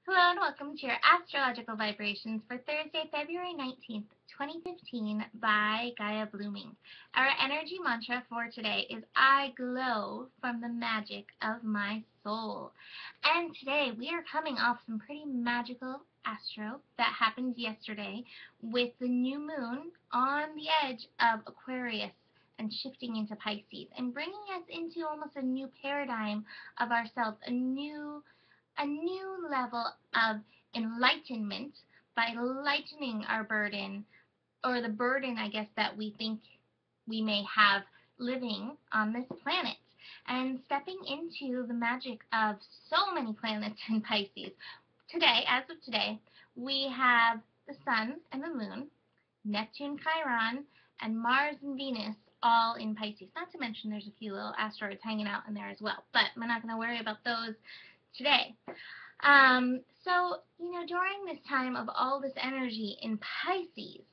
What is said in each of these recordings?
Hello and welcome to your astrological vibrations for Thursday, February 19th, 2015 by Gaia Blooming. Our energy mantra for today is I glow from the magic of my soul. And today we are coming off some pretty magical astro that happened yesterday with the new moon on the edge of Aquarius and shifting into Pisces and bringing us into almost a new paradigm of ourselves, a new level of enlightenment by lightening our burden, or the burden, I guess, that we think we may have living on this planet, and stepping into the magic of so many planets in Pisces. Today, as of today, we have the Sun and the Moon, Neptune, Chiron, and Mars and Venus all in Pisces. Not to mention there's a few little asteroids hanging out in there as well, but we're not going to worry about those today. So, during this time of all this energy in Pisces,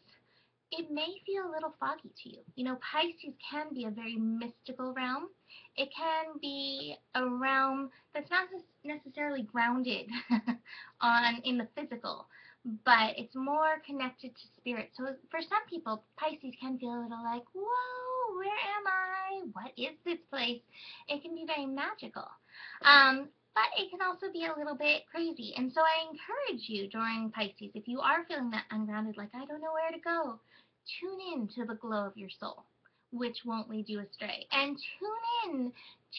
it may feel a little foggy to you. Pisces can be a very mystical realm. It can be a realm that's not necessarily grounded in the physical, but it's more connected to spirit. So for some people, Pisces can feel a little like, whoa, where am I? What is this place? It can be very magical. But it can also be a little bit crazy. And so I encourage you during Pisces, if you are feeling that ungrounded, like I don't know where to go, tune in to the glow of your soul, which won't lead you astray. And tune in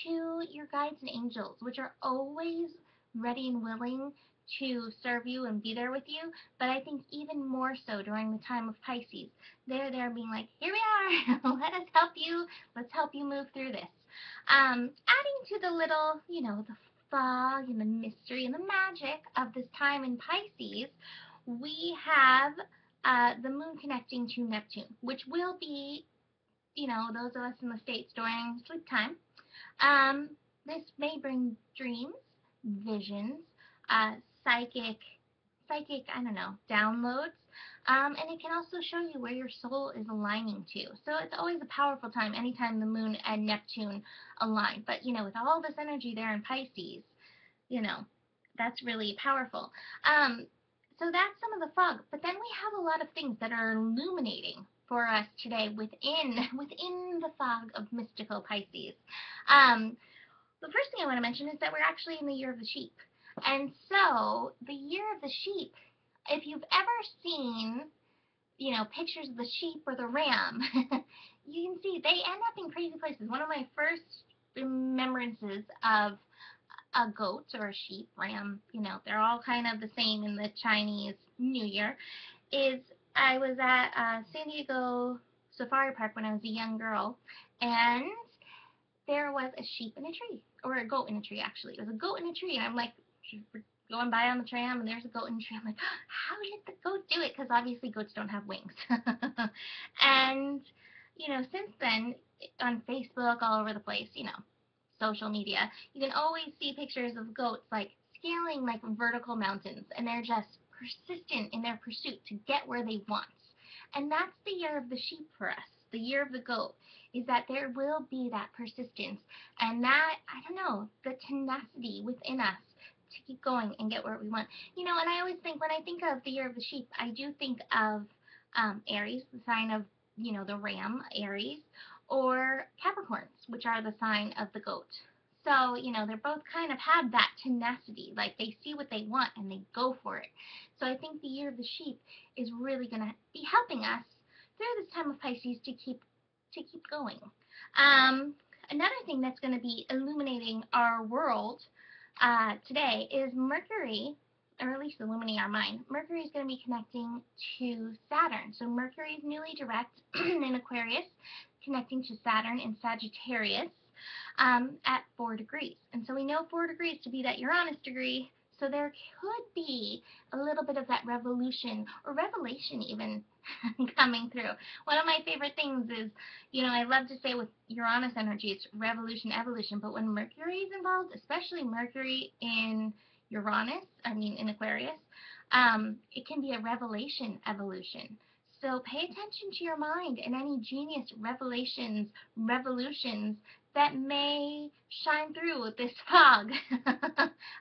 to your guides and angels, which are always ready and willing to serve you and be there with you. But I think even more so during the time of Pisces, they're there being like, here we are, let us help you, let's help you move through this. Adding to the little, the fog and the mystery and the magic of this time in Pisces, we have the moon connecting to Neptune, which will be, those of us in the States during sleep time. This may bring dreams, visions, psychic, I don't know, downloads. And it can also show you where your soul is aligning to. So it's always a powerful time anytime the moon and Neptune align. But, with all this energy there in Pisces, that's really powerful. So that's some of the fog. But then we have a lot of things that are illuminating for us today within the fog of mystical Pisces. The first thing I want to mention is that we're actually in the year of the sheep. And so the year of the sheep, if you've ever seen, pictures of the sheep or the ram, you can see they end up in crazy places. One of my first remembrances of a goat or a sheep, ram, they're all kind of the same in the Chinese New Year, is I was at San Diego Safari Park when I was a young girl, and there was a sheep in a tree, or a goat in a tree, actually. It was a goat in a tree, and I'm like, going by on the tram, and there's a goat in the tree. I'm like, how did the goat do it? Because obviously goats don't have wings. And, since then, on Facebook, all over the place, social media, you can always see pictures of goats, like, scaling, like, vertical mountains, and they're just persistent in their pursuit to get where they want. And that's the year of the sheep for us, the year of the goat, is that there will be that persistence and that, I don't know, the tenacity within us to keep going and get where we want. And I always think, when I think of the year of the sheep, I do think of Aries, the sign of, the ram, Aries, or Capricorns, which are the sign of the goat. So, they're both kind of have that tenacity, like they see what they want and they go for it. So I think the year of the sheep is really going to be helping us through this time of Pisces to keep going. Another thing that's going to be illuminating our world today is Mercury, or at least illuminating our mind. Mercury is going to be connecting to Saturn. So Mercury is newly direct in Aquarius, connecting to Saturn in Sagittarius at 4 degrees. And so we know 4 degrees to be that Uranus degree, so there could be a little bit of that revolution, or revelation even, coming through. One of my favorite things is, I love to say with Uranus energy, it's revolution, evolution, but when Mercury is involved, especially Mercury in in Aquarius, it can be a revelation, evolution. So pay attention to your mind and any genius revelations, revolutions that may shine through this fog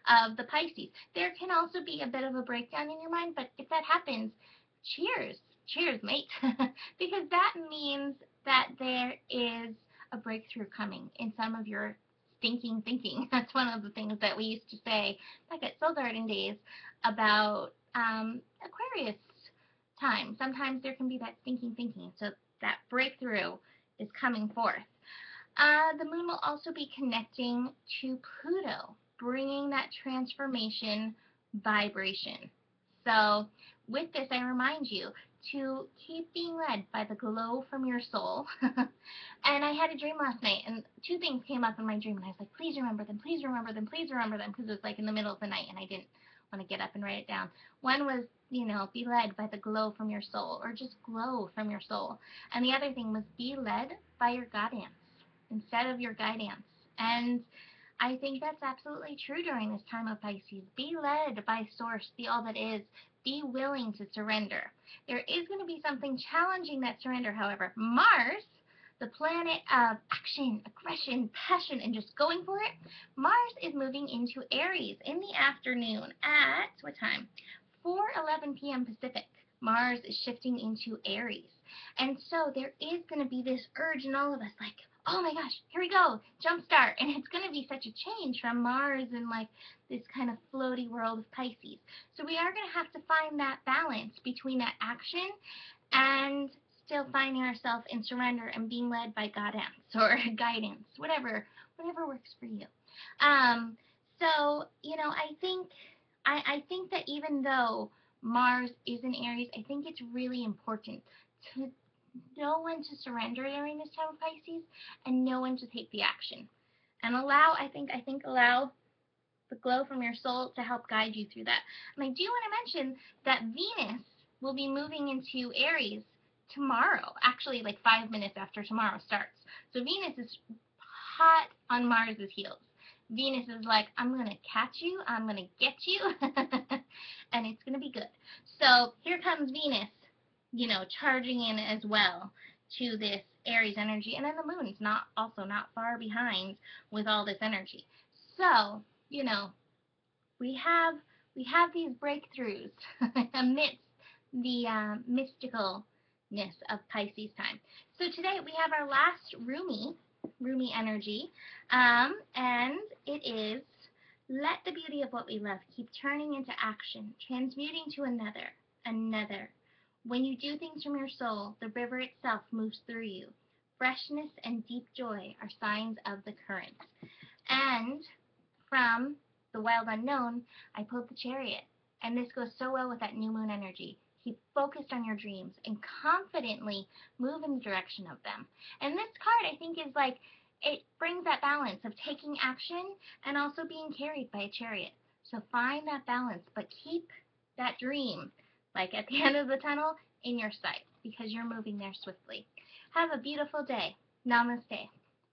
of the Pisces. There can also be a bit of a breakdown in your mind, but if that happens, cheers. Cheers, mate. Because that means that there is a breakthrough coming in some of your stinking thinking. That's one of the things that we used to say back at Soul Garden days about Aquarius time. Sometimes there can be that stinking thinking, so that breakthrough is coming forth. The moon will also be connecting to Pluto, bringing that transformation vibration. So with this, I remind you to keep being led by the glow from your soul. And I had a dream last night, and two things came up in my dream, and I was like, please remember them, please remember them, please remember them, because it was like in the middle of the night, and I didn't want to get up and write it down. One was, be led by the glow from your soul, or just glow from your soul. And the other thing was be led by your guidance instead of your guidance. And I think that's absolutely true during this time of Pisces. Be led by Source, the all that is. Be willing to surrender. There is going to be something challenging that surrender, however. Mars, the planet of action, aggression, passion, and just going for it, Mars is moving into Aries in the afternoon at, what time? 4:11 p.m. Pacific. Mars is shifting into Aries. And so there is going to be this urge in all of us, like, oh my gosh, here we go, jumpstart. And it's going to be such a change from Mars and like this kind of floaty world of Pisces. So we are going to have to find that balance between that action and still finding ourselves in surrender and being led by guidance or guidance, whatever works for you. I think that even though Mars is in Aries, I think it's really important to know when to surrender during this time of Pisces and know when to take the action. And allow the glow from your soul to help guide you through that. And I do want to mention that Venus will be moving into Aries tomorrow, actually like 5 minutes after tomorrow starts. So Venus is hot on Mars's heels. Venus is like, I'm going to catch you, I'm going to get you, and it's going to be good. So here comes Venus, charging in as well to this Aries energy, and then the moon's not far behind with all this energy. So, we have these breakthroughs amidst the mysticalness of Pisces time. So today we have our last Rumi energy, and it is, let the beauty of what we love keep turning into action, transmuting to another. When you do things from your soul, the river itself moves through you. Freshness and deep joy are signs of the current. And from the Wild Unknown, I pulled the Chariot. And this goes so well with that new moon energy. Keep focused on your dreams and confidently move in the direction of them. And this card, I think, is like, it brings that balance of taking action and also being carried by a chariot. So find that balance, but keep that dream, like at the end of the tunnel, in your sight, because you're moving there swiftly. Have a beautiful day. Namaste.